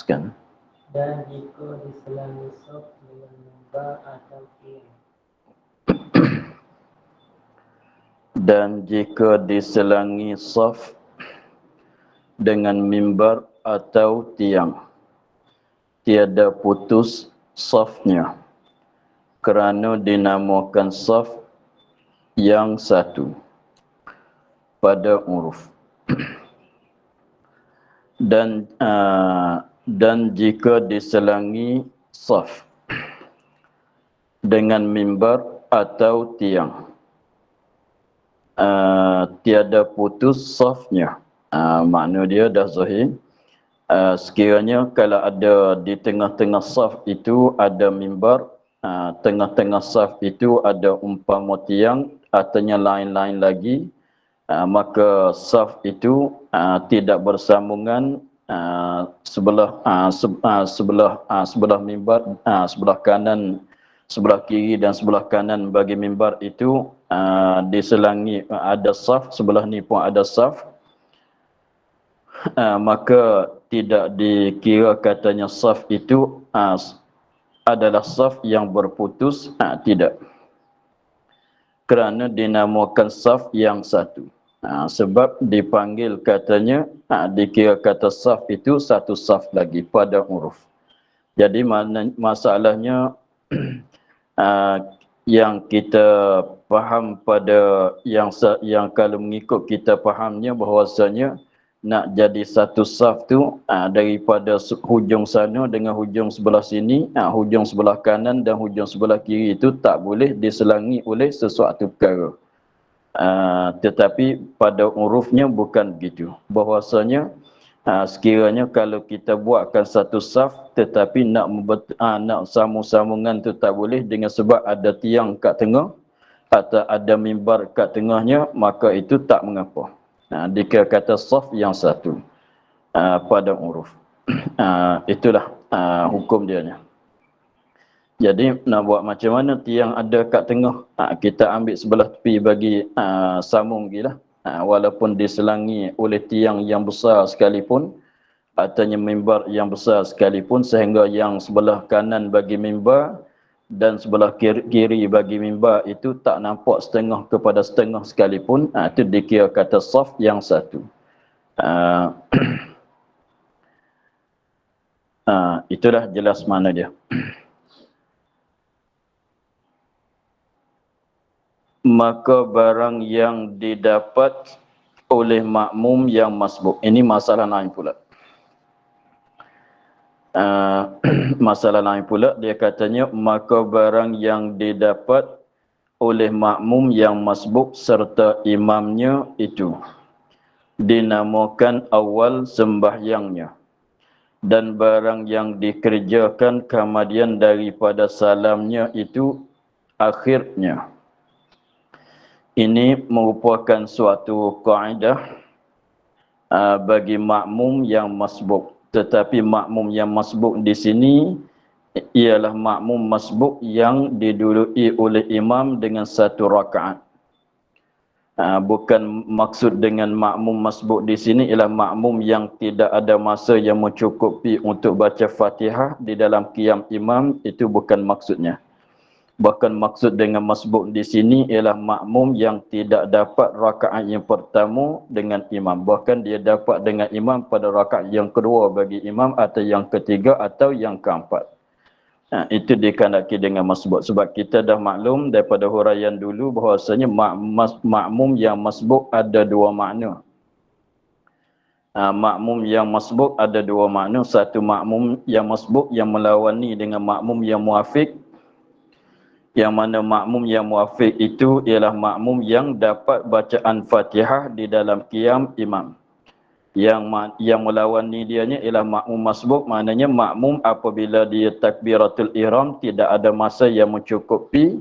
Teruskan. Dan jika diselangi saf dengan mimbar atau tiang. Dan jika diselangi saf dengan mimbar atau tiang, tiada putus safnya kerana dinamakan saf yang satu pada uruf. Dan jika diselangi saf dengan mimbar atau tiang, tiada putus safnya. Makna dia dah zahir. Sekiranya kalau ada di tengah-tengah saf itu ada mimbar, tengah-tengah saf itu ada umpama tiang, artinya lain-lain lagi, maka saf itu tidak bersambungan, sebelah mimbar, sebelah kanan, sebelah kiri dan sebelah kanan bagi mimbar itu diselangi ada saf, sebelah ni pun ada saf, maka tidak dikira katanya saf itu adalah saf yang berputus, tidak, kerana dinamakan saf yang satu. Sebab dipanggil katanya, dikira kata saf itu satu saf lagi pada uruf. Jadi masalahnya yang kita faham pada yang kalau mengikut kita fahamnya bahwasanya nak jadi satu saf tu daripada hujung sana dengan hujung sebelah sini, hujung sebelah kanan dan hujung sebelah kiri itu tak boleh diselangi oleh sesuatu perkara. Tetapi pada urufnya bukan begitu. Bahwasanya sekiranya kalau kita buatkan satu saf tetapi nak sambung-sambungan tu tak boleh dengan sebab ada tiang kat tengah atau ada mimbar kat tengahnya, maka itu tak mengapa. Dikira kata saf yang satu pada uruf. Itulah hukum dia. Jadi nak buat macam mana tiang ada kat tengah, kita ambil sebelah tepi bagi sambung gilah. Walaupun diselangi oleh tiang yang besar sekalipun, artinya mimbar yang besar sekalipun, sehingga yang sebelah kanan bagi mimbar dan sebelah kiri bagi mimbar itu tak nampak setengah kepada setengah sekalipun, itu dikira kata saf yang satu. Itulah jelas mana dia. Maka barang yang didapat oleh makmum yang masbuk. Ini masalah lain pula. Masalah lain pula, dia katanya maka barang yang didapat oleh makmum yang masbuk serta imamnya itu dinamakan awal sembahyangnya, dan barang yang dikerjakan kemudian daripada salamnya itu akhirnya. Ini merupakan suatu kaedah bagi makmum yang masbuk. Tetapi makmum yang masbuk di sini ialah makmum masbuk yang didului oleh imam dengan satu rakaat. Bukan maksud dengan makmum masbuk di sini ialah makmum yang tidak ada masa yang mencukupi untuk baca Fatihah di dalam qiyam imam, itu bukan maksudnya. Bahkan maksud dengan masbuk di sini ialah makmum yang tidak dapat rakaat yang pertama dengan imam. Bahkan dia dapat dengan imam pada rakaat yang kedua bagi imam, atau yang ketiga atau yang keempat. Itu dikandaki dengan masbuk. Sebab kita dah maklum daripada huraian dulu bahwasanya makmum yang masbuk ada dua makna. Makmum yang masbuk ada dua makna. Satu, makmum yang masbuk yang melawani dengan makmum yang muafiq, yang mana makmum yang muafiq itu ialah makmum yang dapat bacaan Fatihah di dalam qiyam imam. Yang melawani dianya ialah makmum masbuk, maknanya makmum apabila dia takbiratul ihram tidak ada masa yang mencukupi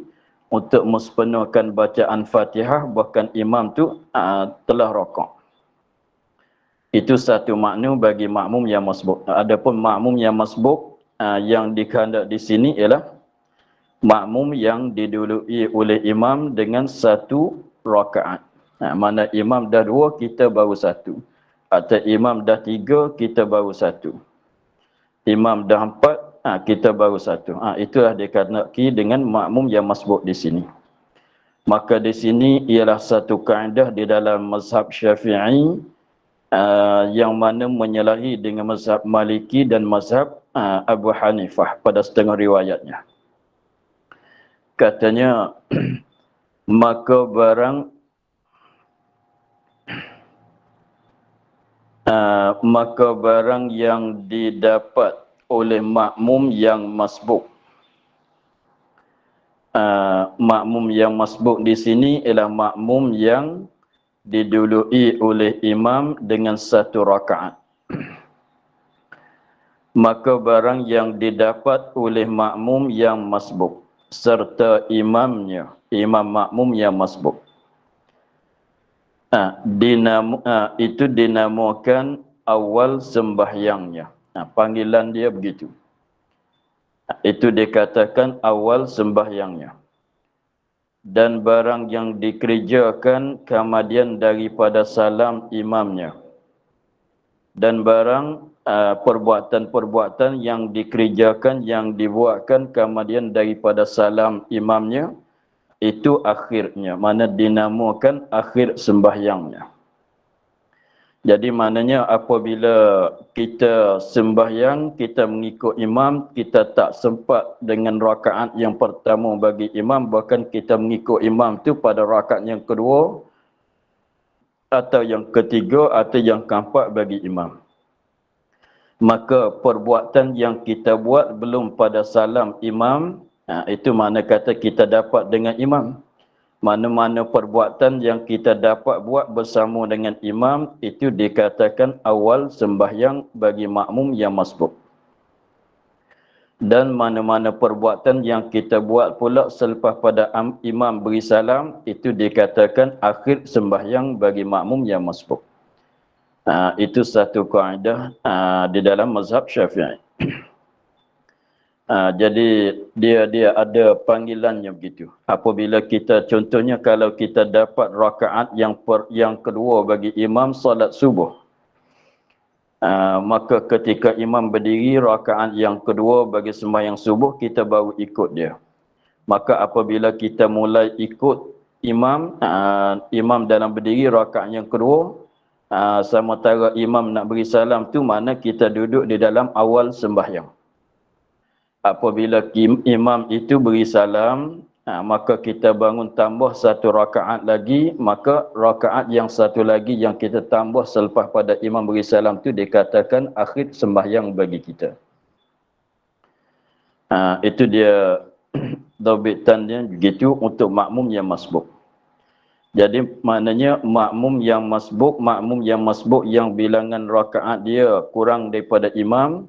untuk mempenuhkan bacaan Fatihah, bahkan imam tu telah rakaat. Itu satu makna bagi makmum yang masbuk. Adapun makmum yang masbuk yang dikehendak di sini ialah makmum yang didului oleh imam dengan satu rakaat. Mana imam dah dua, kita baru satu. Atau imam dah tiga, kita baru satu. imam dah 4, kita baru 1. Itulah dikatakan dengan makmum yang masbuk di sini. Maka di sini ialah satu kaedah di dalam mazhab Syafi'i yang mana menyalahi dengan mazhab Maliki dan mazhab Abu Hanifah pada setengah riwayatnya. Katanya maka barang yang didapat oleh makmum yang masbuk. Makmum yang masbuk di sini ialah makmum yang didului oleh imam dengan 1 rakaat. Maka barang yang didapat oleh makmum yang masbuk serta imamnya, imam makmum yang masbuk, itu dinamakan awal sembahyangnya. Panggilan dia begitu. Itu dikatakan awal sembahyangnya. Dan barang yang dikerjakan kemudian daripada salam imamnya. Dan barang perbuatan-perbuatan yang dikerjakan, yang dibuatkan kemudian daripada salam imamnya, itu akhirnya, mana dinamakan akhir sembahyangnya. Jadi maknanya apabila kita sembahyang, kita mengikut imam, kita tak sempat dengan rakaat yang pertama bagi imam, bahkan kita mengikut imam tu pada rakaat yang kedua atau yang ketiga atau yang keempat bagi imam. Maka perbuatan yang kita buat belum pada salam imam, itu makna kata kita dapat dengan imam. Mana-mana perbuatan yang kita dapat buat bersama dengan imam, itu dikatakan awal sembahyang bagi makmum yang masbuk. Dan mana-mana perbuatan yang kita buat pula selepas pada imam beri salam, itu dikatakan akhir sembahyang bagi makmum yang masbuk. Itu satu kaedah di dalam mazhab Syafi'i. Jadi dia ada panggilannya begitu. Apabila kita contohnya kalau kita dapat rakaat yang kedua bagi imam solat subuh, maka ketika imam berdiri rakaat yang kedua bagi sembahyang subuh, kita baru ikut dia. Maka apabila kita mulai ikut imam, imam dalam berdiri rakaat yang kedua, sementara imam nak beri salam tu, mana kita duduk di dalam awal sembahyang. Apabila imam itu beri salam, maka kita bangun tambah 1 rakaat lagi, maka rakaat yang satu lagi yang kita tambah selepas pada imam beri salam itu dikatakan akhir sembahyang bagi kita. Itu dia dhabitannya begitu untuk makmum yang masbuk. Jadi maknanya makmum yang masbuk yang bilangan rakaat dia kurang daripada imam,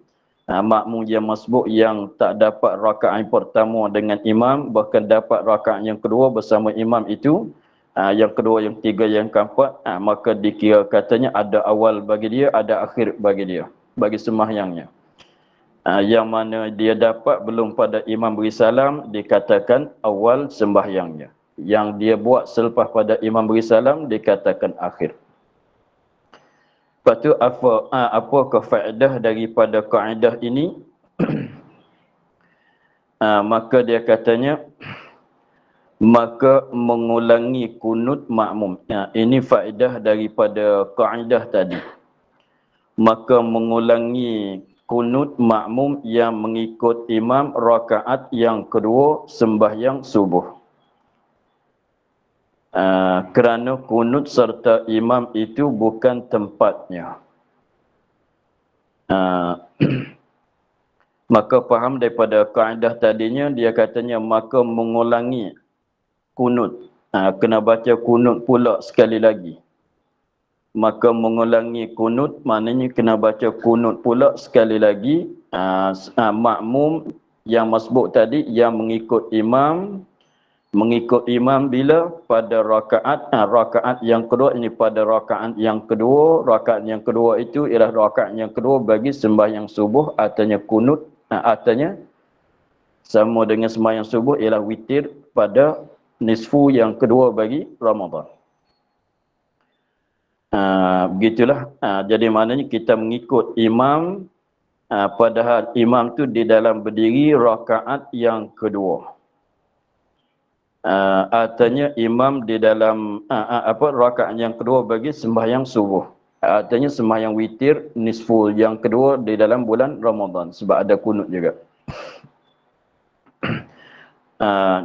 makmum yang masbuk yang tak dapat rakaat pertama dengan imam, bahkan dapat rakaat yang kedua bersama imam itu, yang kedua, yang ketiga, yang keempat, maka dikira katanya ada awal bagi dia, ada akhir bagi dia, bagi sembahyangnya. Yang mana dia dapat belum pada imam beri salam, dikatakan awal sembahyangnya. Yang dia buat selepas pada imam beri salam, dikatakan akhir. Lepas tu apakah faedah daripada kaedah ini? Maka dia katanya, maka mengulangi kunut makmum. Ini faedah daripada kaedah tadi. Maka mengulangi kunut makmum yang mengikut imam rakaat yang kedua sembahyang subuh. Kerana kunut serta imam itu bukan tempatnya. Maka faham daripada kaedah tadinya, dia katanya maka mengulangi kunut. Kena baca kunut pula sekali lagi. Maka mengulangi kunut maknanya kena baca kunut pula sekali lagi. Makmum yang masbuk tadi yang mengikut imam bila pada rakaat yang kedua, ini pada rakaat yang kedua itu ialah rakaat yang kedua bagi sembahyang subuh, artinya kunut, artinya sama dengan sembahyang subuh ialah witir pada nisfu yang kedua bagi Ramadan. Begitulah. Jadi maknanya kita mengikut imam Padahal imam tu di dalam berdiri rakaat yang kedua. Artinya imam di dalam rakaat yang kedua bagi sembahyang subuh. Artinya sembahyang witir nisfu yang kedua di dalam bulan Ramadan sebab ada kunut juga.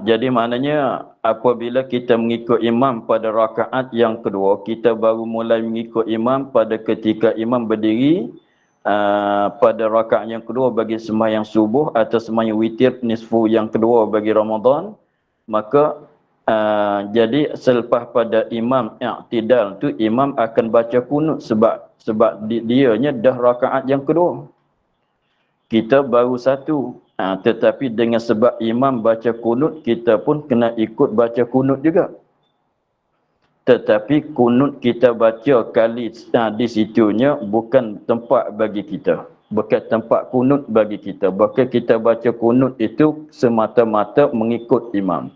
Jadi maknanya apabila kita mengikut imam pada rakaat yang kedua, kita baru mulai mengikut imam pada ketika imam berdiri pada rakaat yang kedua bagi sembahyang subuh atau sembahyang witir nisfu yang kedua bagi Ramadan, maka jadi selepas pada imam i'tidal tu imam akan baca kunut sebab dianya dah rakaat yang kedua. Kita baru satu. Tetapi dengan sebab imam baca kunut, kita pun kena ikut baca kunut juga. Tetapi kunut kita baca kali di situnya bukan tempat bagi kita. Bukan tempat kunut bagi kita. Bahkan kita baca kunut itu semata-mata mengikut imam.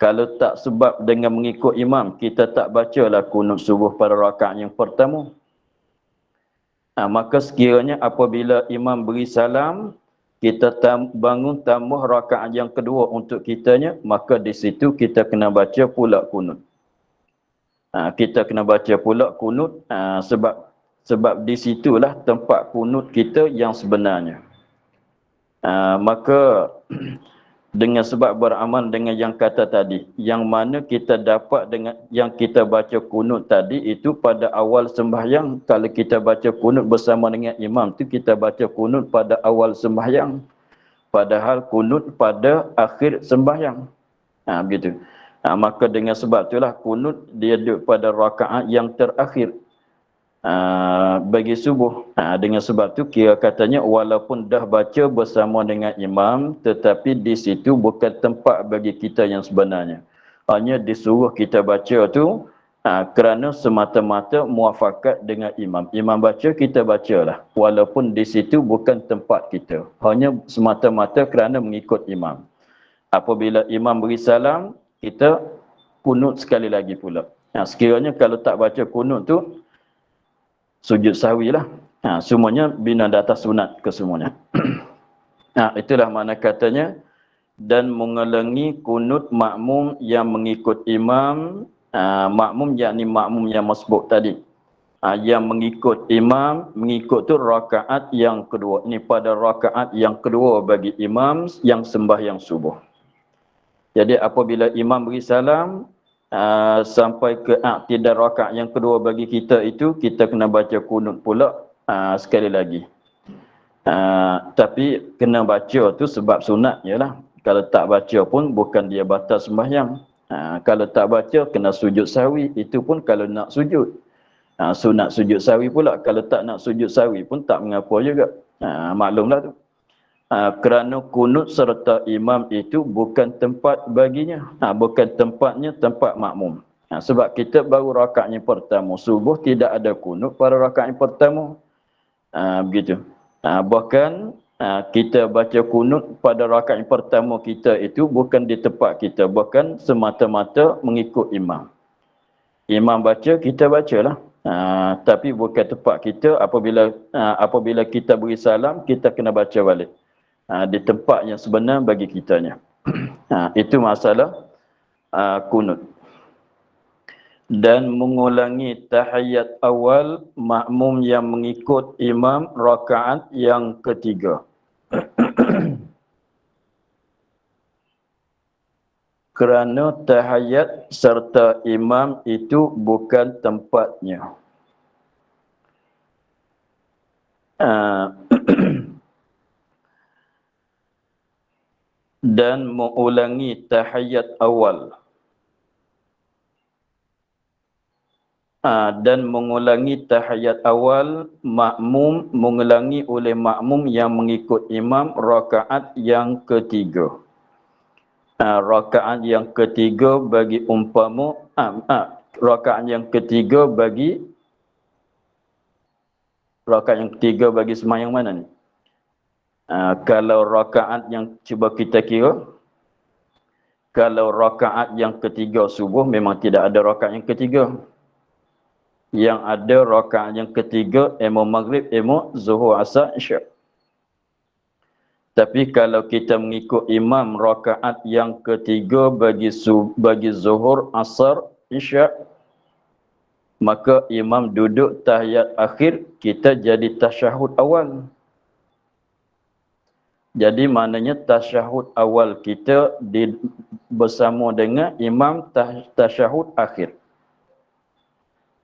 Kalau tak sebab dengan mengikut imam, kita tak bacalah kunut subuh pada rakaat yang pertama. Maka sekiranya apabila imam beri salam, kita bangun tambah rakaat yang kedua untuk kitanya, maka di situ kita kena baca pula kunut. Kita kena baca pula kunut sebab di situlah tempat kunut kita yang sebenarnya. Maka dengan sebab beramal dengan yang kata tadi, yang mana kita dapat dengan yang kita baca kunut tadi itu pada awal sembahyang. Kalau kita baca kunut bersama dengan imam tu, kita baca kunut pada awal sembahyang, padahal kunut pada akhir sembahyang. Begitu. Maka dengan sebab itulah kunut dia duduk pada rakaat yang terakhir bagi subuh. Dengan sebab tu kira katanya walaupun dah baca bersama dengan imam, tetapi di situ bukan tempat bagi kita yang sebenarnya. Hanya disuruh kita baca tu kerana semata-mata muafakat dengan imam. Imam baca, kita bacalah. Walaupun di situ bukan tempat kita. Hanya semata-mata kerana mengikut imam. Apabila imam beri salam, kita kunut sekali lagi pula. Sekiranya kalau tak baca kunut tu, sujud sahwi lah. Semuanya bina di atas sunat kesemuanya. Itulah makna katanya. Dan mengulangi kunut makmum yang mengikut imam. Makmum yakni makmum yang masbuk tadi. Yang mengikut imam, mengikut tu rakaat yang kedua. Ini pada rakaat yang kedua bagi imam yang sembahyang subuh. Jadi apabila imam beri salam, sampai ke i'tidal rakaat yang kedua bagi kita itu, kita kena baca kunut pula sekali lagi. Tapi kena baca tu sebab sunat jelah. Kalau tak baca pun bukan dia batal sembahyang. Kalau tak baca kena sujud sahwi, itu pun kalau nak sujud. Sunat sujud sahwi pula, kalau tak nak sujud sahwi pun tak mengapa juga. Maklumlah tu. Kerana kunut serta imam itu bukan tempat baginya. Bukan tempatnya, tempat makmum. Sebab kita baru rakaat yang pertama. Subuh tidak ada kunut pada rakaat yang pertama. Begitu. Bahkan kita baca kunut pada rakaat yang pertama kita itu bukan di tempat kita. Bahkan semata-mata mengikut imam. Imam baca, kita bacalah. Tapi bukan tempat kita. Apabila kita beri salam, kita kena baca balik. Di tempat yang sebenar bagi kitanya. Itu masalah kunut. Dan mengulangi tahiyat awal makmum yang mengikut imam rakaat yang ketiga. Kerana tahiyat serta imam itu bukan tempatnya. Dan mengulangi tahiyat awal. Dan mengulangi tahiyat awal makmum, mengulangi oleh makmum yang mengikut imam rakaat yang ketiga. Rakaat yang ketiga bagi umpama rakaat yang ketiga bagi sembahyang mana ni? Kalau rakaat yang cuba kita kira, kalau rakaat yang ketiga subuh memang tidak ada rakaat yang ketiga. Yang ada rakaat yang ketiga emo maghrib, emo zuhur, asar, isyak. Tapi kalau kita mengikut imam rakaat yang ketiga bagi zuhur, asar, isyak, maka imam duduk tahiyat akhir, kita jadi tasyahud awal. Jadi maknanya tasyahud awal kita bersama dengan imam tasyahud akhir.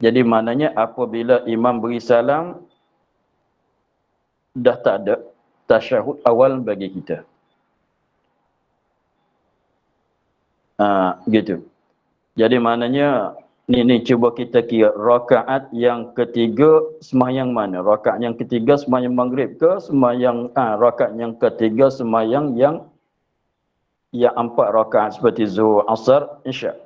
Jadi maknanya apabila imam beri salam, dah tak ada tasyahud awal bagi kita. Gitu. Jadi maknanya ni cuba kita kira rakaat yang ketiga sembahyang mana? Rakaat yang ketiga sembahyang maghrib ke sembahyang rakaat yang ketiga sembahyang yang empat rakaat seperti zuhur, asar, isyak.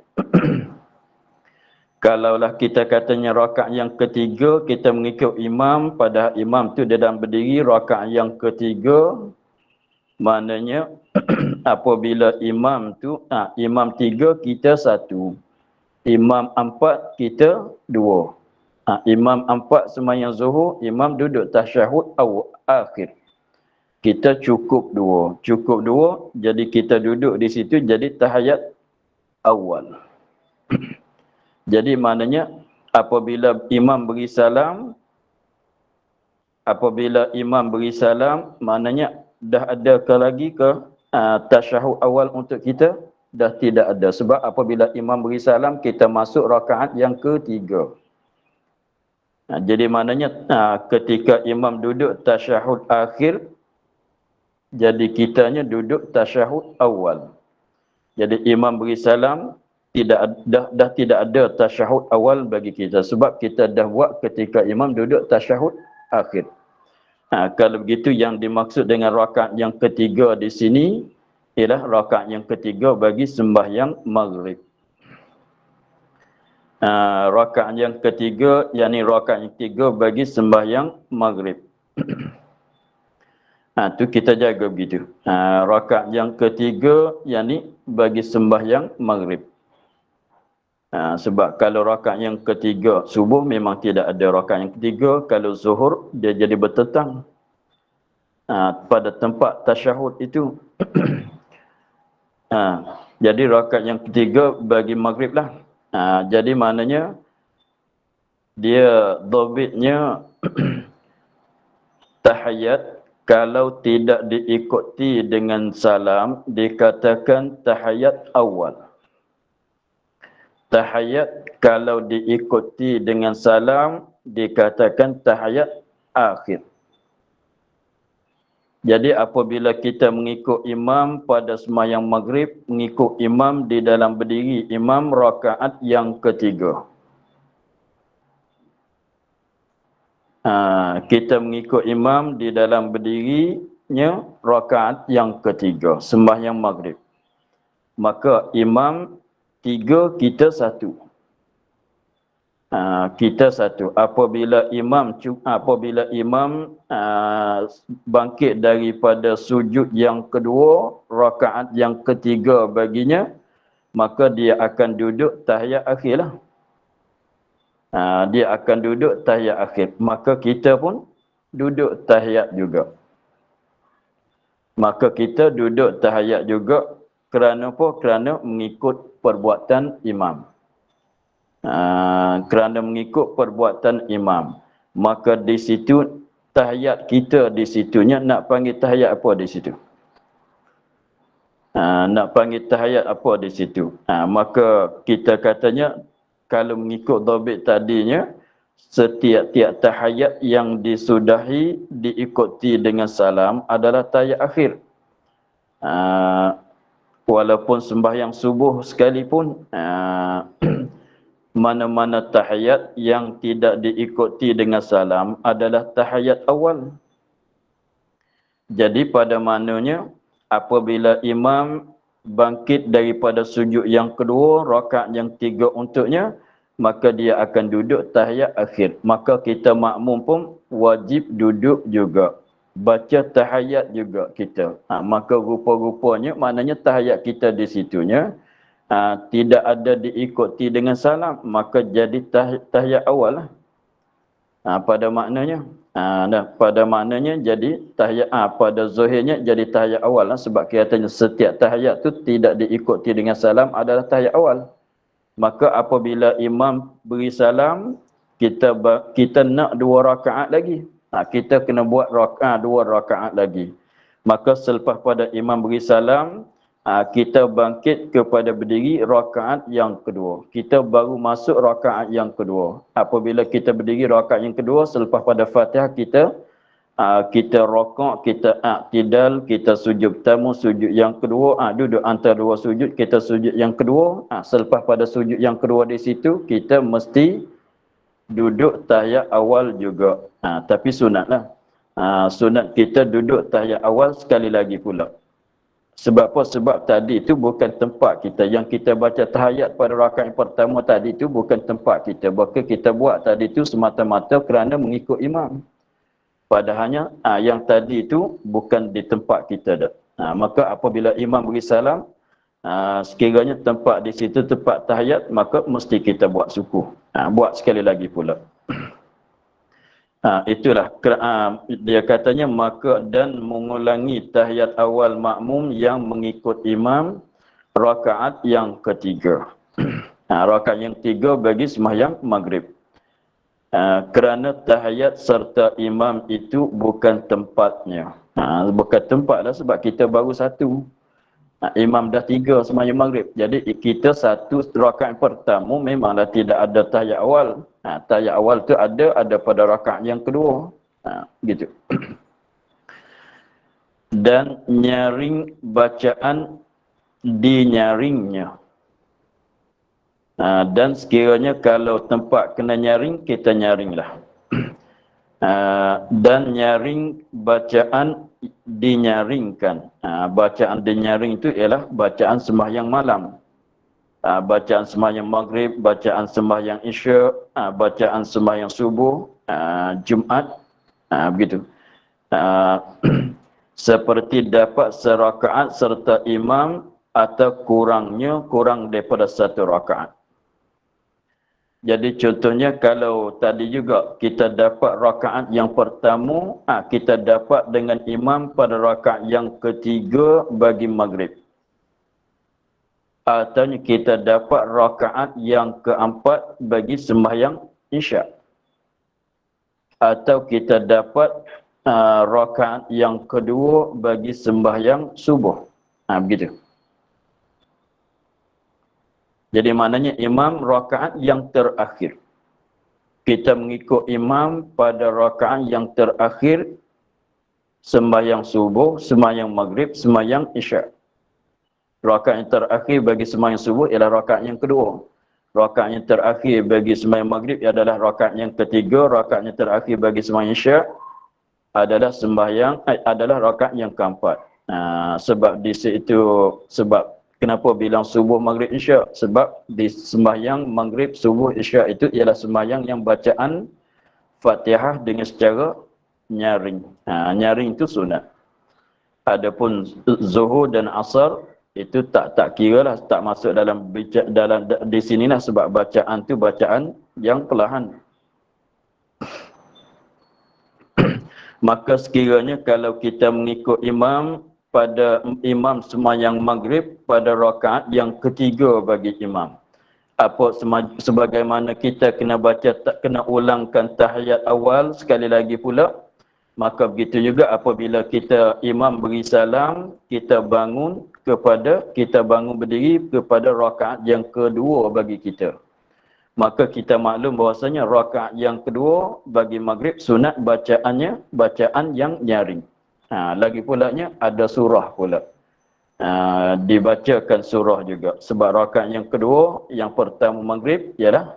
Kalaulah kita katanya rakaat yang ketiga kita mengikut imam, pada imam tu dia dalam berdiri rakaat yang ketiga, maknanya apabila imam tu imam 3 kita 1, imam 4 kita 2. Imam 4 sembahyang zuhur, imam duduk tasyahud akhir. Kita cukup 2, jadi kita duduk di situ jadi tahiyat awal. Jadi maknanya apabila imam beri salam, maknanya dah ada lagi ke tasyahud awal untuk kita? Dah tidak ada. Sebab apabila imam beri salam, kita masuk rakaat yang ketiga. Jadi maknanya ketika imam duduk tasyahud akhir, jadi kitanya duduk tasyahud awal. Jadi imam beri salam, dah tidak ada tasyahud awal bagi kita. Sebab kita dah buat ketika imam duduk tasyahud akhir. Kalau begitu yang dimaksud dengan rakaat yang ketiga di sini ialah rakaat yang ketiga bagi sembahyang maghrib. Rakaat yang ketiga, yakni rakaat yang ketiga bagi sembahyang maghrib. Tu kita jaga begitu. Rakaat yang ketiga, yakni bagi sembahyang maghrib. Sebab kalau rakaat yang ketiga subuh memang tidak ada rakaat yang ketiga. Kalau zuhur dia jadi bertetang pada tempat tasyahud itu. Jadi rakaat yang ketiga bagi maghrib lah. Jadi maknanya dia dhabitnya tahiyat kalau tidak diikuti dengan salam dikatakan tahiyat awal. Tahiyat kalau diikuti dengan salam dikatakan tahiyat akhir. Jadi apabila kita mengikut imam pada sembahyang maghrib, mengikut imam di dalam berdiri, imam rakaat yang ketiga. Kita mengikut imam di dalam berdirinya rakaat yang ketiga, sembahyang maghrib. Maka imam 3, kita 1. Kita 1. Apabila imam bangkit daripada sujud yang kedua, rakaat yang ketiga baginya, maka dia akan duduk tahiyat akhirlah. Dia akan duduk tahiyat akhir. Maka kita pun duduk tahiyat juga. Kerana apa? Kerana mengikut perbuatan imam. Kerana mengikut perbuatan imam. Maka di situ tahiyat kita di situnya nak panggil tahiyat apa di situ? Nak panggil tahiyat apa di situ? Maka kita katanya kalau mengikut dhabit tadinya, setiap-tiap tahiyat yang disudahi diikuti dengan salam adalah tahiyat akhir. Walaupun sembahyang subuh sekalipun, mana-mana tahiyat yang tidak diikuti dengan salam adalah tahiyat awal. Jadi pada maknanya apabila imam bangkit daripada sujud yang kedua, rakaat yang 3 untuknya, maka dia akan duduk tahiyat akhir. Maka kita makmum pun wajib duduk juga. Baca tahiyat juga kita. Maka rupa-rupanya maknanya tahiyat kita di situnya tidak ada diikuti dengan salam, maka jadi tahiyat awal lah. Pada maknanya pada maknanya jadi tahiyat pada zahirnya jadi tahiyat awal lah, sebab katanya setiap tahiyat tu tidak diikuti dengan salam adalah tahiyat awal. Maka apabila imam beri salam, kita nak 2 rakaat lagi. Kita kena buat 2 rakaat lagi. Maka selepas pada imam beri salam, kita bangkit kepada berdiri rakaat yang kedua. Kita baru masuk rakaat yang kedua. Apabila kita berdiri rakaat yang kedua, selepas pada Fatihah kita rokok, kita i'tidal, kita sujud pertama, sujud yang kedua, duduk antara 2 sujud, kita sujud yang kedua. Selepas pada sujud yang kedua di situ, kita mesti duduk tahiyat awal juga. Tapi sunatlah. Sunat kita duduk tahiyat awal sekali lagi pula. Sebab apa? Sebab tadi itu bukan tempat kita. Yang kita baca tahiyat pada rakaat yang pertama tadi itu bukan tempat kita. Maka kita buat tadi itu semata-mata kerana mengikut imam. Padahalnya yang tadi itu bukan di tempat kita dah. Maka apabila imam beri salam, sekiranya tempat di situ tempat tahiyat, maka mesti kita buat suku. Buat sekali lagi pula. Itulah dia katanya maka dan mengulangi tahiyat awal makmum yang mengikut imam rakaat yang ketiga. Rakaat yang ketiga bagi sembahyang maghrib. Kerana tahiyat serta imam itu bukan tempatnya. Bukan tempatlah sebab kita baru satu. Imam dah 3 sembahyang maghrib. Jadi kita satu rakaat pertama memanglah tidak ada tahiyat awal. Tahiyat awal tu ada pada rakaat yang kedua. Gitu. Dan nyaring bacaan dinyaringnya. Dan sekiranya kalau tempat kena nyaring, kita nyaringlah. Dan nyaring bacaan dinyaringkan. Bacaan dinyaring itu ialah bacaan sembahyang malam. Bacaan sembahyang maghrib, bacaan sembahyang isya, bacaan sembahyang subuh, Jumaat, begitu. Seperti dapat serakaat serta imam atau kurang daripada 1 rakaat. Jadi contohnya kalau tadi juga kita dapat rakaat yang pertama, kita dapat dengan imam pada rakaat yang ketiga bagi maghrib. Atau kita dapat rakaat yang keempat bagi sembahyang isyak. Atau kita dapat rakaat yang kedua bagi sembahyang subuh. Begitu. Jadi maknanya imam rakaat yang terakhir. Kita mengikut imam pada rakaat yang terakhir sembahyang subuh, sembahyang maghrib, sembahyang isyak. Rakaat yang terakhir bagi sembahyang subuh ialah rakaat yang kedua. Rakaat yang terakhir bagi sembahyang maghrib adalah rakaat yang ketiga. Rakaat yang terakhir bagi sembahyang isyak adalah rakaat yang keempat. Sebab di situ kenapa bilang subuh, maghrib, isyak? Sebab di sembahyang maghrib, subuh, isyak itu ialah sembahyang yang bacaan Fatihah dengan secara nyaring. Nyaring itu sunat. Adapun zuhur dan asar itu tak kira lah, tak masuk dalam di sinilah sebab bacaan tu bacaan yang perlahan. Maka sekiranya kalau kita mengikut imam pada imam sembahyang maghrib pada rakaat yang ketiga bagi imam. Sebagaimana kita kena baca, tak kena ulangkan tahiyat awal sekali lagi pula. Maka begitu juga apabila imam beri salam, kita bangun berdiri kepada rakaat yang kedua bagi kita. Maka kita maklum bahwasanya rakaat yang kedua bagi maghrib sunat bacaan yang nyaring. Lagi pulanya ada surah pula. Dibacakan surah juga. Sebab rakaat yang kedua, yang pertama maghrib ialah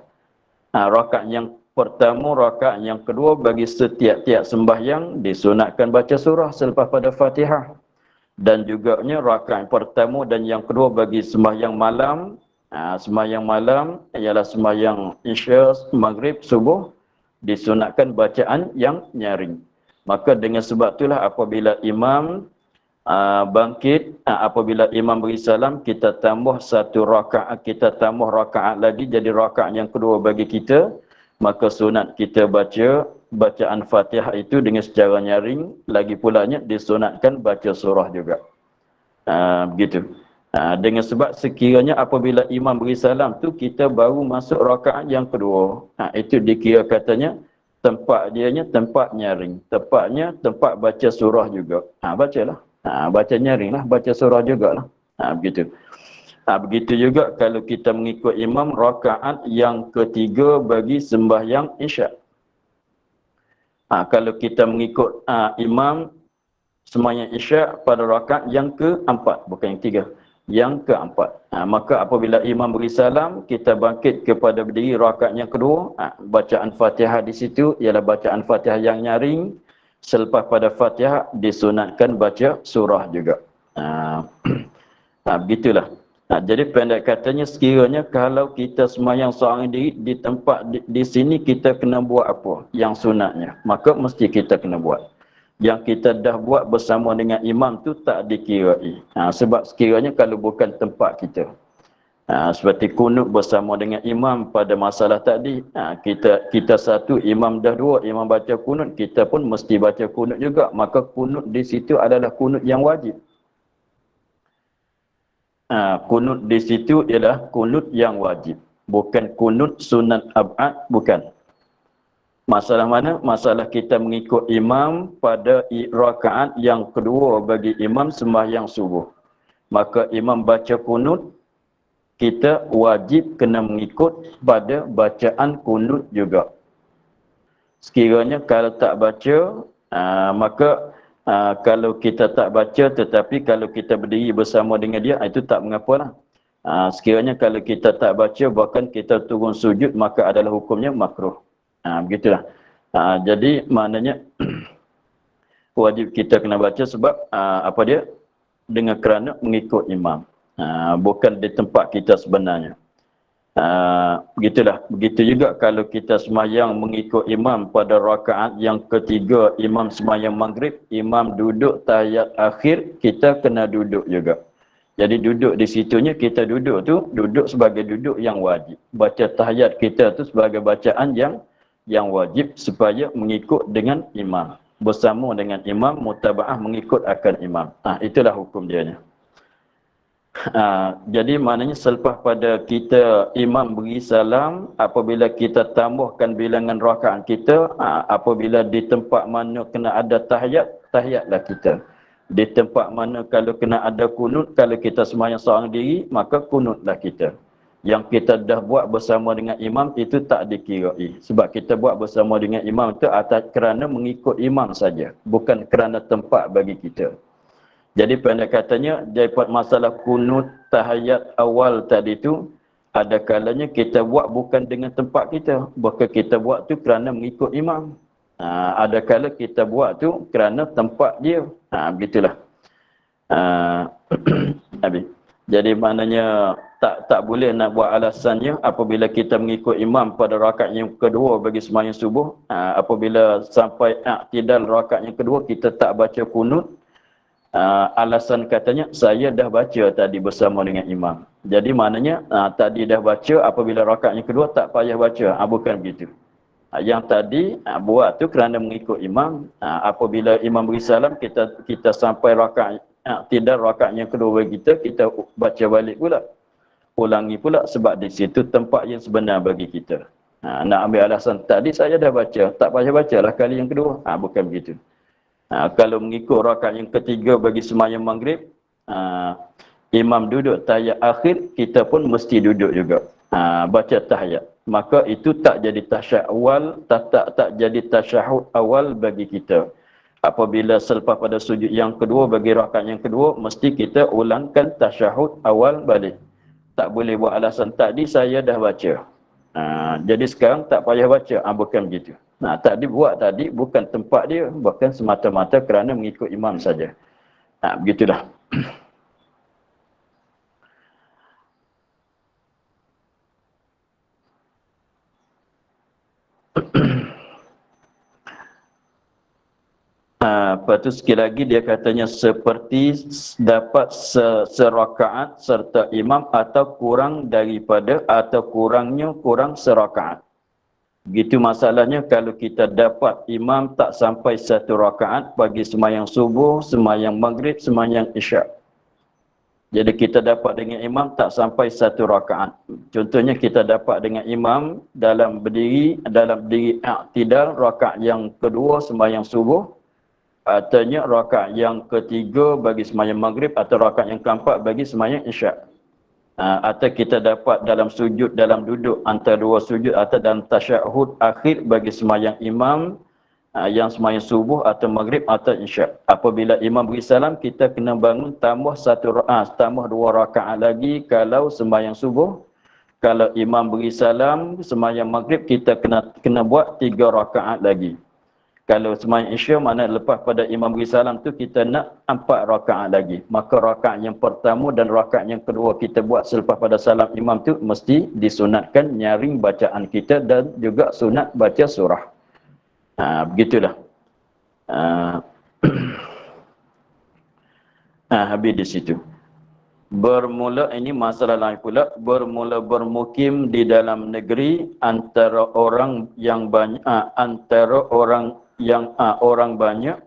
rakaat yang pertama, rakaat yang kedua bagi setiap-tiap sembahyang disunatkan baca surah selepas pada Fatihah. Dan juga rakaat yang pertama dan yang kedua bagi sembahyang malam. Sembahyang malam ialah sembahyang isya, maghrib, subuh disunatkan bacaan yang nyaring. Maka dengan sebab itulah apabila imam bangkit, apabila imam beri salam, kita tambah 1 rakaat, kita tambah rakaat lagi jadi rakaat yang kedua bagi kita. Maka sunat kita baca bacaan Fatihah itu dengan secara nyaring, lagi pulanya disunatkan baca surah juga. Begitu. Dengan sebab sekiranya apabila imam beri salam tu kita baru masuk rakaat yang kedua. Itu dikira katanya tempat dianya tempat nyaring. Tempatnya tempat baca surah juga. Bacalah. Baca nyaring lah, baca surah jugalah. Begitu. Begitu juga kalau kita mengikut imam rakaat yang ketiga bagi sembahyang isyak. Kalau kita mengikut imam sembahyang isyak pada rakaat yang keempat, bukan yang tiga, yang keempat. Maka apabila imam beri salam, kita bangkit kepada berdiri rakaat yang kedua. Bacaan Fatihah di situ ialah bacaan Fatihah yang nyaring. Selepas pada Fatihah disunatkan baca surah juga. Begitulah. Jadi pendek katanya sekiranya kalau kita sembahyang seorang diri di tempat di sini kita kena buat apa yang sunatnya, maka mesti kita kena buat. Yang kita dah buat bersama dengan imam tu tak dikirai. Sebab sekiranya kalau bukan tempat kita. Seperti kunut bersama dengan imam pada masalah tadi, kita satu, imam dah dua, imam baca kunut, kita pun mesti baca kunut juga. Maka kunut di situ adalah kunut yang wajib. Kunut di situ ialah kunut yang wajib, bukan kunut sunat ab'ad, bukan. Masalah mana? Masalah kita mengikut imam pada rakaat yang kedua bagi imam sembahyang subuh. Maka imam baca kunut, kita wajib kena mengikut pada bacaan kunut juga. Sekiranya kalau tak baca, maka kalau kita tak baca tetapi kalau kita berdiri bersama dengan dia, itu tak mengapalah. Sekiranya kalau kita tak baca bahkan kita turun sujud, maka adalah hukumnya makruh. Begitulah. Jadi maknanya wajib kita kena baca sebab apa dia? Dengan kerana mengikut imam. Bukan di tempat kita sebenarnya. Begitulah. Begitu juga kalau kita sembahyang mengikut imam pada rakaat yang ketiga, imam sembahyang maghrib, imam duduk tahiyat akhir, kita kena duduk juga. Jadi duduk di situnya, kita duduk tu, duduk sebagai duduk yang wajib. Baca tahiyat kita tu sebagai bacaan yang wajib supaya mengikut dengan imam. Bersama dengan imam, mutaba'ah mengikut akan imam. Itulah hukum dia. Jadi maknanya selepas pada kita imam beri salam, apabila kita tambahkan bilangan rakaat kita, apabila di tempat mana kena ada tahiyat, tahiyatlah kita. Di tempat mana kalau kena ada kunut, kalau kita sembahyang seorang diri, maka kunutlah kita. Yang kita dah buat bersama dengan imam itu tak dikirai. Sebab kita buat bersama dengan imam itu atas kerana mengikut imam saja, bukan kerana tempat bagi kita. Jadi pendek katanya, daripada masalah kunut tahiyat awal tadi tu, ada kalanya kita buat bukan dengan tempat kita. Bahkan kita buat tu kerana mengikut imam. Ada kala kita buat tu kerana tempat dia. Begitulah. Habis. Jadi maknanya tak boleh nak buat alasannya apabila kita mengikut imam pada rakaat yang kedua bagi sembahyang subuh. Apabila sampai i'tidal rakaat yang kedua kita tak baca kunut. Alasan katanya saya dah baca tadi bersama dengan imam. Jadi maknanya tadi dah baca, apabila rakaat yang kedua tak payah baca. Bukan begitu. Yang tadi buat tu kerana mengikut imam. Apabila imam beri salam, kita sampai rakaat tidak rakaat yang kedua bagi kita baca balik pula. Ulangi pula sebab di situ tempat yang sebenar bagi kita. Nak ambil alasan tadi saya dah baca, tak payah bacalah kali yang kedua. Bukan begitu. Kalau mengikut rakaat yang ketiga bagi sembahyang maghrib, imam duduk tahiyat akhir, kita pun mesti duduk juga. Baca tahiyat. Maka itu tak jadi tasyahud awal, tak jadi tasyahud awal bagi kita. Apabila selepas pada sujud yang kedua bagi rakaat yang kedua, mesti kita ulangkan tasyahud awal balik. Tak boleh buat alasan tadi saya dah baca. Jadi sekarang tak payah baca. Bukan begitu. Tadi buat tadi bukan tempat dia, bukan semata-mata kerana mengikut imam saja. Begitulah. Lepas tu sekali lagi dia katanya seperti dapat serakaat serta imam atau kurang daripada atau kurang serakaat. Begitu masalahnya kalau kita dapat imam tak sampai 1 rakaat bagi sembahyang subuh, sembahyang maghrib, sembahyang isyak. Jadi kita dapat dengan imam tak sampai 1 rakaat. Contohnya kita dapat dengan imam dalam berdiri i'tidal rakaat yang kedua sembahyang subuh, ataunya rakaat yang ketiga bagi sembahyang maghrib, atau rakaat yang keempat bagi sembahyang isyak. Atau kita dapat dalam sujud, dalam duduk antara 2 sujud, atau dalam tasyahud akhir bagi sembahyang imam yang sembahyang subuh atau maghrib atau isyak. Apabila imam beri salam, kita kena bangun tambah 2 rakaat lagi kalau sembahyang subuh. Kalau imam beri salam sembahyang maghrib, kita kena buat 3 rakaat lagi. Kalau sembahyang isyak, mana lepas pada imam beri salam tu kita nak 4 rakaat lagi. Maka rakaat yang pertama dan rakaat yang kedua kita buat selepas pada salam imam tu mesti disunatkan nyaring bacaan kita dan juga sunat baca surah. Begitulah. Habis di situ. Bermula, ini masalah lain pula, bermula bermukim di dalam negeri antara orang yang banyak, orang banyak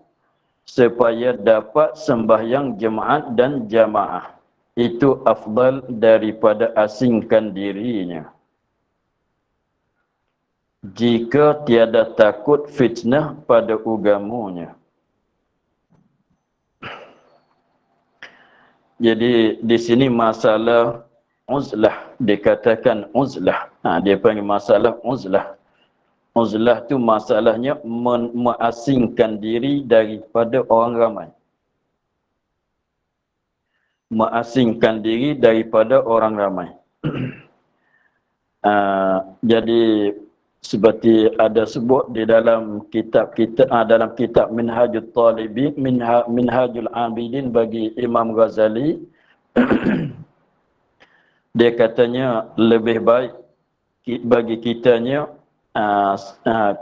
supaya dapat sembahyang jemaat dan jamaah. Itu afdal daripada asingkan dirinya. Jika tiada takut fitnah pada agamanya. Jadi di sini masalah uzlah, dikatakan uzlah. Dia panggil masalah uzlah. Uzlah tu masalahnya mengasingkan diri daripada orang ramai. Mengasingkan diri daripada orang ramai. Jadi seperti ada sebut di dalam kitab kita, dalam kitab Minhajul Talibin, Minhajul Abidin bagi Imam Ghazali, dia katanya lebih baik bagi kitanya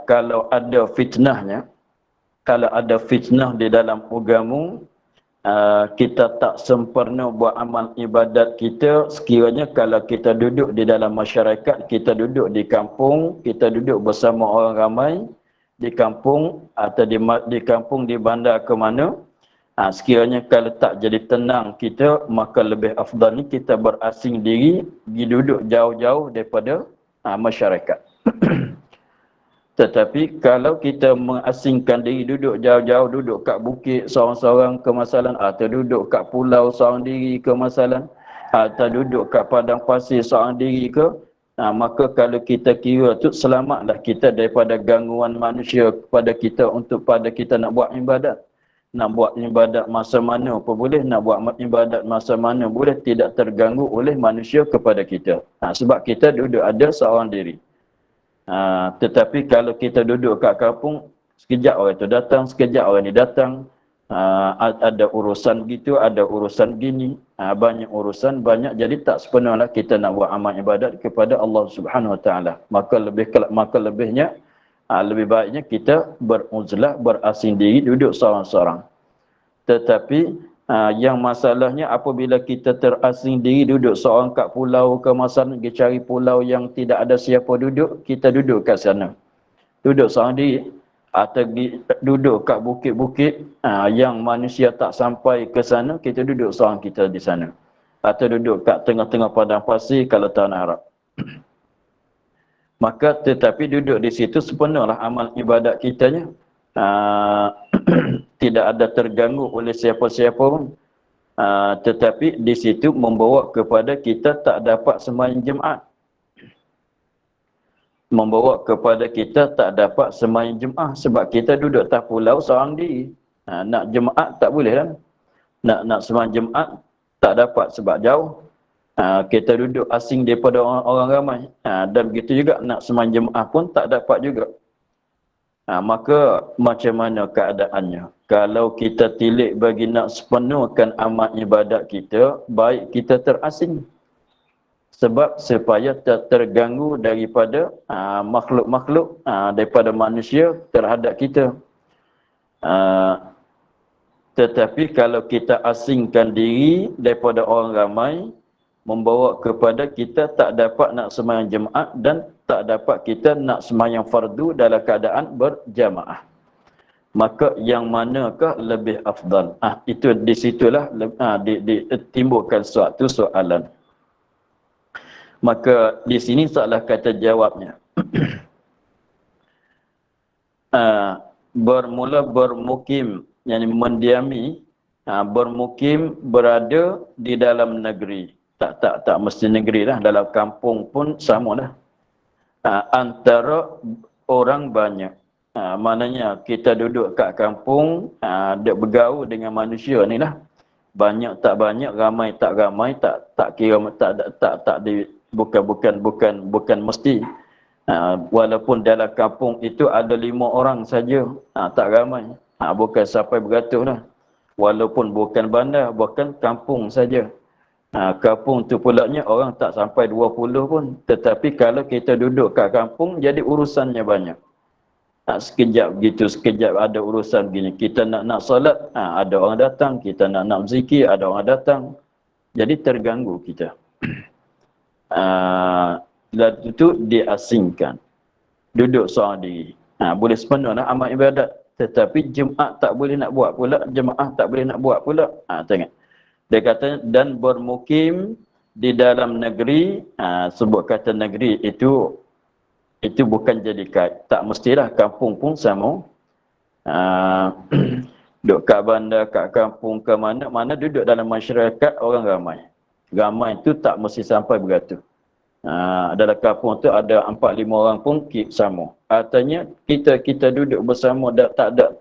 kalau ada fitnahnya, kalau ada fitnah di dalam agama, kita tak sempurna buat amal ibadat kita sekiranya kalau kita duduk di dalam masyarakat, kita duduk di kampung, kita duduk bersama orang ramai di kampung atau di kampung, di bandar ke mana, sekiranya kalau tak jadi tenang kita, maka lebih afdal ni kita berasing diri, pergi duduk jauh-jauh daripada masyarakat. Tetapi kalau kita mengasingkan diri, duduk jauh-jauh, duduk kat bukit seorang-seorang ke masalan, atau duduk kat pulau seorang diri ke masalan, atau duduk kat padang pasir seorang diri ke, maka kalau kita kira tu selamatlah kita daripada gangguan manusia kepada kita untuk pada kita nak buat ibadat. Nak buat ibadat masa mana pun boleh, nak buat ibadat masa mana boleh, tidak terganggu oleh manusia kepada kita. Sebab kita duduk ada seorang diri. Tetapi kalau kita duduk kat kampung, sekejap orang itu datang, sekejap orang ni datang, ada urusan gitu, ada urusan gini, banyak urusan, banyak, jadi tak sepenuhnya kita nak buat amal ibadat kepada Allah Subhanahu Wa Taala. Maka lebihnya, lebih baiknya kita beruzlah, berasing diri, duduk seorang-seorang. Tetapi yang masalahnya apabila kita terasing diri, duduk seorang kat pulau ke masalah, pergi cari pulau yang tidak ada siapa duduk, kita duduk kat sana. Duduk seorang diri. Atau duduk kat bukit-bukit yang manusia tak sampai ke sana, kita duduk seorang kita di sana. Atau duduk kat tengah-tengah padang pasir kalau tanah Arab. Maka tetapi duduk di situ sepenuhlah amal ibadat kitanya. Tidak ada terganggu oleh siapa-siapa pun. Tetapi di situ membawa kepada kita tak dapat sembahyang jemaat. Membawa kepada kita tak dapat sembahyang jemaah sebab kita duduk atas pulau seorang diri. Nak jemaat tak boleh kan? Nak sembahyang jemaat tak dapat sebab jauh. Kita duduk asing daripada orang ramai. Dan begitu juga nak sembahyang jemaah pun tak dapat juga. Maka macam mana keadaannya? Kalau kita tilik bagi nak sepenuhkan amal ibadat kita, baik kita terasing. Sebab supaya tak terganggu daripada makhluk-makhluk, daripada manusia terhadap kita. Tetapi kalau kita asingkan diri daripada orang ramai, membawa kepada kita tak dapat nak sembahyang jemaat dan tak dapat kita nak sembahyang fardu dalam keadaan berjamaah. Maka yang manakah lebih afdal? Itu di situlah ditimbulkan suatu soalan. Maka di sini salah kata jawabnya. Bermula bermukim, yakni mendiami, bermukim berada di dalam negeri. Tak mesti negeri lah, dalam kampung pun sama lah. Antara orang banyak. Maknanya kita duduk kat kampung, duk bergaul dengan manusia ni lah. Banyak tak banyak, ramai tak ramai, tak kira, tak bukan mesti. Walaupun dalam kampung itu ada 5 orang saja, tak ramai. Bukan sampai beratus lah. Walaupun bukan bandar, bukan kampung saja. Kampung tu pulaknya orang tak sampai 20 pun. Tetapi kalau kita duduk kat kampung, jadi urusannya banyak. Sekejap gitu, sekejap ada urusan gini. Kita nak solat, ada orang datang. Kita nak zikir, ada orang datang. Jadi terganggu kita. Dan itu diasingkan. Duduk seorang diri. Boleh sepenuhnya amal ibadat. Tetapi Jumaat tak boleh nak buat pula. Jemaah tak boleh nak buat pula. Tengok. Dia kata, dan bermukim di dalam negeri. Sebut kata negeri itu bukan jadi kait. Tak mestilah, kampung pun sama. Duduk kat bandar, kat kampung, ke mana duduk dalam masyarakat orang ramai. Ramai itu tak mesti sampai beratus. Dalam kampung tu ada 4-5 orang pun sama. Artinya kita duduk bersama,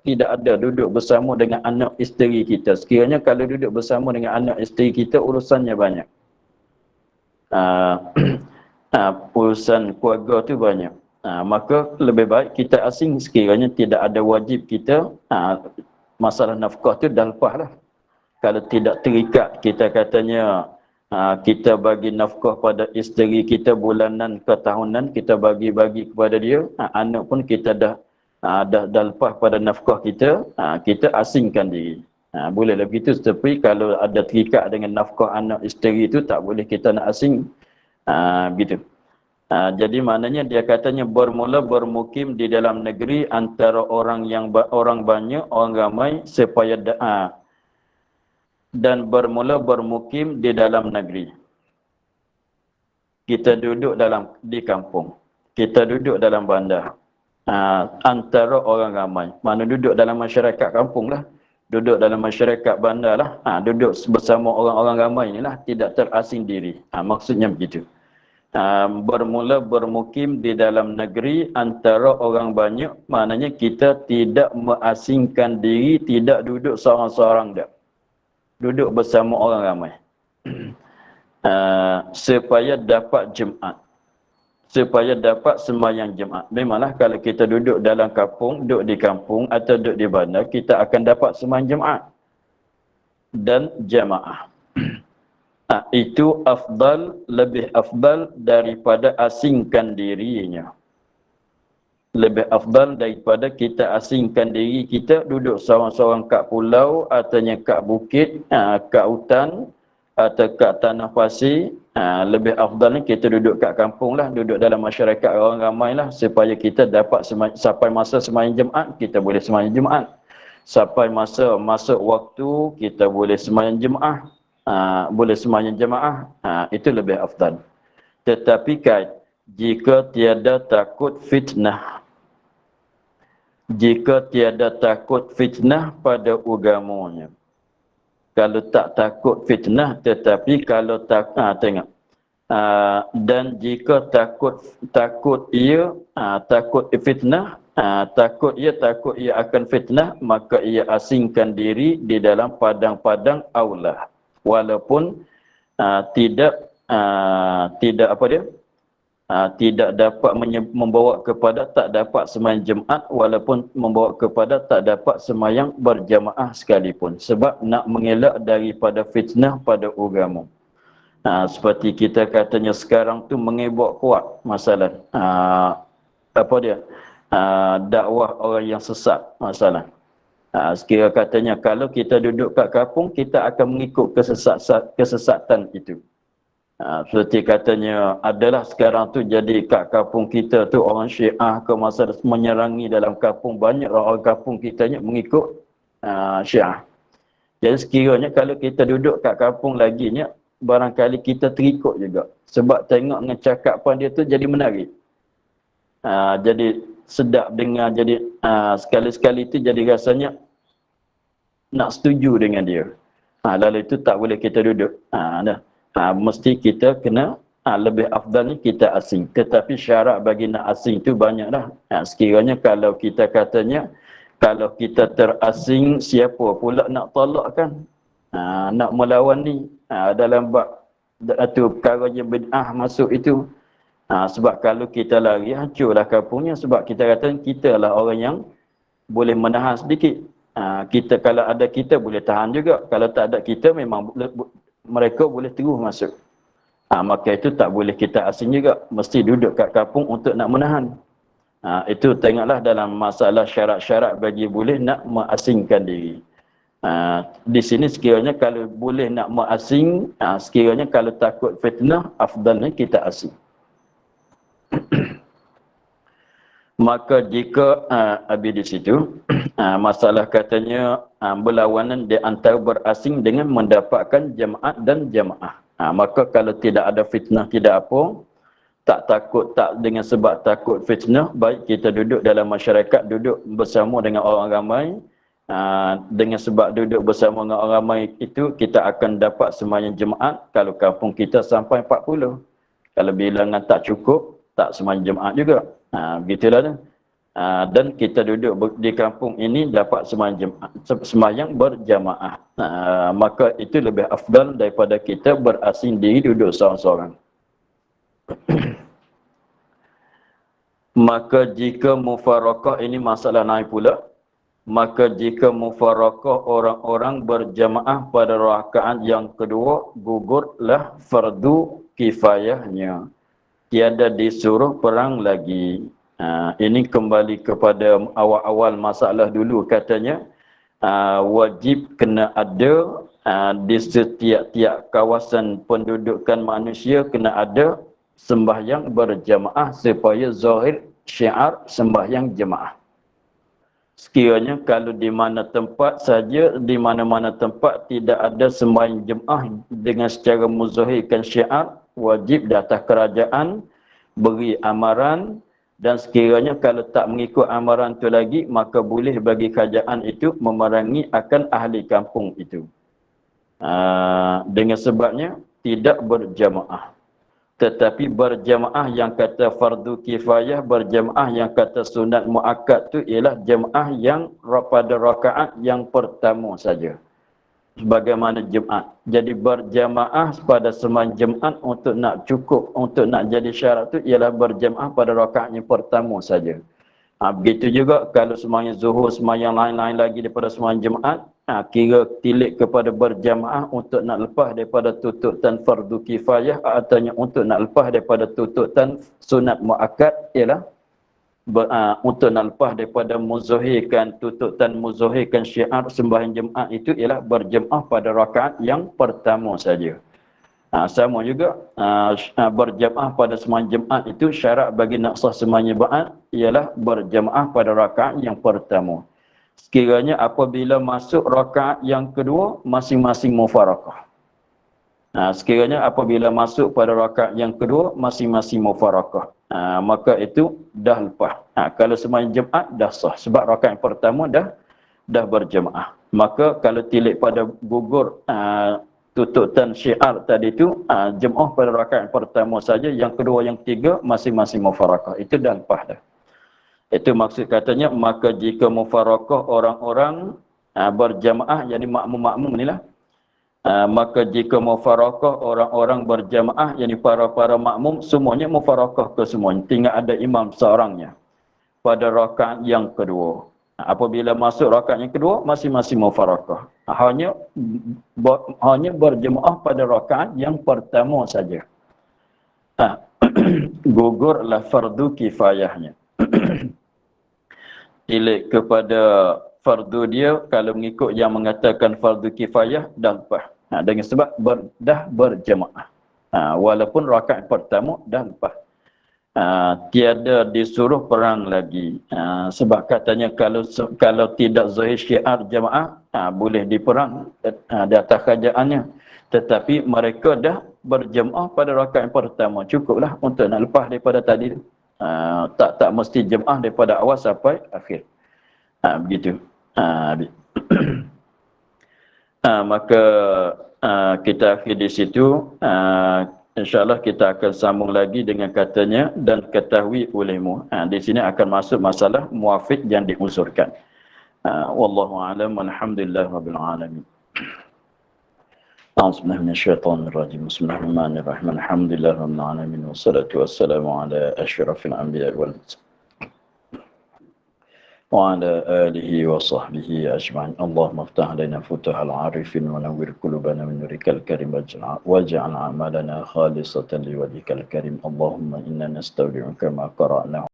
tidak ada duduk bersama dengan anak isteri kita. Sekiranya kalau duduk bersama dengan anak isteri kita, urusannya banyak. Urusan keluarga tu banyak. Maka lebih baik kita asing sekiranya tidak ada wajib kita. Masalah nafkah tu dah lepas lah. Kalau tidak terikat, kita katanya kita bagi nafkah pada isteri kita bulanan ke tahunan, kita bagi kepada dia. Anak pun kita dah lepas pada nafkah kita, kita asingkan diri. Bolehlah begitu. Tetapi kalau ada terikat dengan nafkah anak isteri itu, tak boleh kita nak asing. Begitu. Jadi maknanya dia katanya bermula bermukim di dalam negeri antara orang banyak, orang ramai, supaya dan bermula bermukim di dalam negeri. Kita duduk di kampung. Kita duduk dalam bandar. Antara orang ramai. Mana duduk dalam masyarakat kampung lah. Duduk dalam masyarakat bandar lah. Duduk bersama orang-orang ramai ni lah. Tidak terasing diri. Maksudnya begitu. Bermula bermukim di dalam negeri antara orang banyak. Maknanya kita tidak mengasingkan diri. Tidak duduk seorang-seorang dah. Duduk bersama orang ramai. Supaya dapat Jumaat. Supaya dapat sembahyang Jumaat. Memanglah kalau kita duduk dalam kampung, duduk di kampung atau duduk di bandar, kita akan dapat sembahyang Jumaat dan jamaah. Itu afdal, lebih afdal daripada asingkan dirinya. Lebih afdal daripada kita asingkan diri kita, duduk seorang-seorang kat pulau, ataunya kat bukit, kat hutan, atau kat tanah pasir. Lebih afdalnya kita duduk kat kampung lah, duduk dalam masyarakat orang ramai lah, supaya kita dapat sampai masa sembahyang Jumaat, kita boleh sembahyang Jumaat. Sampai masa masuk waktu, kita boleh sembahyang Jumaat. Boleh sembahyang jemaah. Itu lebih afdal. Tetapi jika tiada takut fitnah, jika tiada takut fitnah pada agamanya. Kalau tak takut fitnah, tetapi kalau tengok. Dan jika takut ia fitnah, takut ia akan fitnah, maka ia asingkan diri di dalam padang-padang aulah. Walaupun tidak dapat membawa kepada tak dapat sembahyang Jumaat, walaupun membawa kepada tak dapat sembahyang berjamaah sekalipun, sebab nak mengelak daripada fitnah pada agama. Seperti kita katanya sekarang tu mengebok kuat masalah dakwah orang yang sesat masalah. Sekira katanya kalau kita duduk kat kampung, kita akan mengikut kesesatan itu. Seperti katanya, adalah sekarang tu jadi kat kampung kita tu orang Syiah ke masa menyerangi dalam kampung, banyak orang kampung kita ni mengikut Syiah. Jadi sekiranya kalau kita duduk kat kampung lagi ni, barangkali kita terikut juga. Sebab tengok dengan cakapan dia tu jadi menarik. Jadi sedap dengar, jadi sekali-sekali tu jadi rasanya nak setuju dengan dia. Lalu itu tak boleh kita duduk. Mesti kita kena lebih afdalnya kita asing. Tetapi syarat bagi nak asing tu banyak dah. Sekiranya kalau kita katanya, kalau kita terasing, siapa pula nak tolak kan? Nak melawan ni. Dalam bab tu perkara yang bid'ah masuk itu. Sebab kalau kita lari, hancurlah kampungnya. Sebab kita kata kita lah orang yang boleh menahan sedikit. Kita kalau ada kita boleh tahan juga. Kalau tak ada kita memang mereka boleh terus masuk. Maka itu tak boleh kita asing juga. Mesti duduk kat kampung untuk nak menahan. Itu tengoklah dalam masalah syarat-syarat bagi boleh nak mengasingkan diri. Di sini sekiranya kalau boleh nak mengasing, sekiranya kalau takut fitnah, afdalnya kita asing. Maka jika habis di situ, masalah katanya berlawanan di antara berasing dengan mendapatkan jemaat dan jemaah. Maka kalau tidak ada fitnah, tidak apa, tak takut, tak dengan sebab takut fitnah, baik kita duduk dalam masyarakat, duduk bersama dengan orang ramai. Dengan sebab duduk bersama dengan orang ramai itu, kita akan dapat sembahyang jemaat kalau kampung kita sampai 40. Kalau bilangan tak cukup, tak sembahyang jemaat juga. Begitulah dah. Dan kita duduk di kampung ini dapat sembahyang berjamaah. Maka itu lebih afdal daripada kita berasing diri duduk seorang-seorang. Maka jika mufarakah, ini masalah naik pula. Maka jika mufarakah orang-orang berjamaah pada rakaat yang kedua, gugurlah fardu kifayahnya. Tiada disuruh perang lagi. Ini kembali kepada awal-awal masalah dulu katanya. Wajib kena ada di setiap-tiap kawasan pendudukan manusia kena ada sembahyang berjamaah supaya zahir syiar sembahyang jemaah. Sekiranya kalau di mana tempat saja, di mana-mana tempat tidak ada sembahyang jemaah dengan secara muzahirkan syiar, wajib di atas kerajaan beri amaran, dan sekiranya kalau tak mengikut amaran itu lagi, maka boleh bagi kerajaan itu memerangi akan ahli kampung itu. Dengan sebabnya tidak berjamaah. Tetapi berjamaah yang kata fardu kifayah, berjamaah yang kata sunat muakkad tu ialah jamaah yang pada rakaat yang pertama saja. Sebagaimana Jumaat. Jadi berjamaah pada sembahyang Jumaat untuk nak cukup, untuk nak jadi syarat tu ialah berjamaah pada rakaat yang pertama saja. Begitu juga kalau sembahyang zuhur, sembahyang lain-lain lagi daripada sembahyang Jumaat, kira tilik kepada berjamaah untuk nak lepas daripada tuntutan fardu kifayah, artinya untuk nak lepas daripada tuntutan sunat muakkad ialah untuk nak lepas daripada muzahirkan tuntutan muzahirkan syiar sembahyang Jumaat itu ialah berjamaah pada rakaat yang pertama saja. Sama juga berjamaah pada sembahyang Jumaat itu syarat bagi nak sah sembahyang Jumaat ialah berjamaah pada rakaat yang pertama. Sekiranya apabila masuk rakaat yang kedua, masing-masing mufarakah. Sekiranya apabila masuk pada rakaat yang kedua, masing-masing mufarakah. Maka itu dah lepas. Kalau sembahyang Jumaat dah sah. Sebab rakaat yang pertama dah berjamaah. Maka kalau tilik pada gugur tuntutan syiar tadi itu, jemaah pada rakaat yang pertama saja, yang kedua, yang ketiga, masing-masing mufarakah. Itu dah lepas dah. Itu maksud katanya, maka jika mufarakah orang-orang berjamaah, yakni makmum-makmum inilah. Maka jika mufarakah orang-orang berjamaah, yakni para makmum, semuanya mufarakah ke semuanya. Tinggal ada imam seorangnya pada rakaat yang kedua. Apabila masuk rakaat yang kedua, masing-masing mufarakah. Hanya berjemaah pada rakaat yang pertama saja. Gugurlah fardu kifayahnya. Tilik kepada fardu dia, kalau mengikut yang mengatakan fardu kifayah, dah lepas. Dengan sebab dah berjemaah. Walaupun rakaat pertama dah lepas. Tiada disuruh perang lagi. Sebab katanya kalau tidak zahir syiar jemaah, boleh diperang di atas kerajaannya. Tetapi mereka dah berjemaah pada rakaat pertama. Cukuplah untuk nak lepas daripada tadi. Tak mesti jemaah daripada awal sampai akhir. Begitu. Maka kita akhir di situ. InsyaAllah kita akan sambung lagi dengan katanya dan ketahui olehmu. Di sini akan masuk masalah muafiq yang diusurkan. Wallahu a'lam walhamdulillah rabbil alamin. A'udzubillahi minasyaitonir rajim. Bismillahirrahmanirrahim. Alhamdulillah rabbil alamin wassalatu wassalamu ala asyrafil anbiya'i wal mursalin. وعلى آله وصحبه أجمعين اللهم افتح علينا فتوح العارفين ونور قلوبنا من نورك الكريم واجعل أعمالنا خالصة لوجهك الكريم اللهم إنا نستودعك ما قرأناه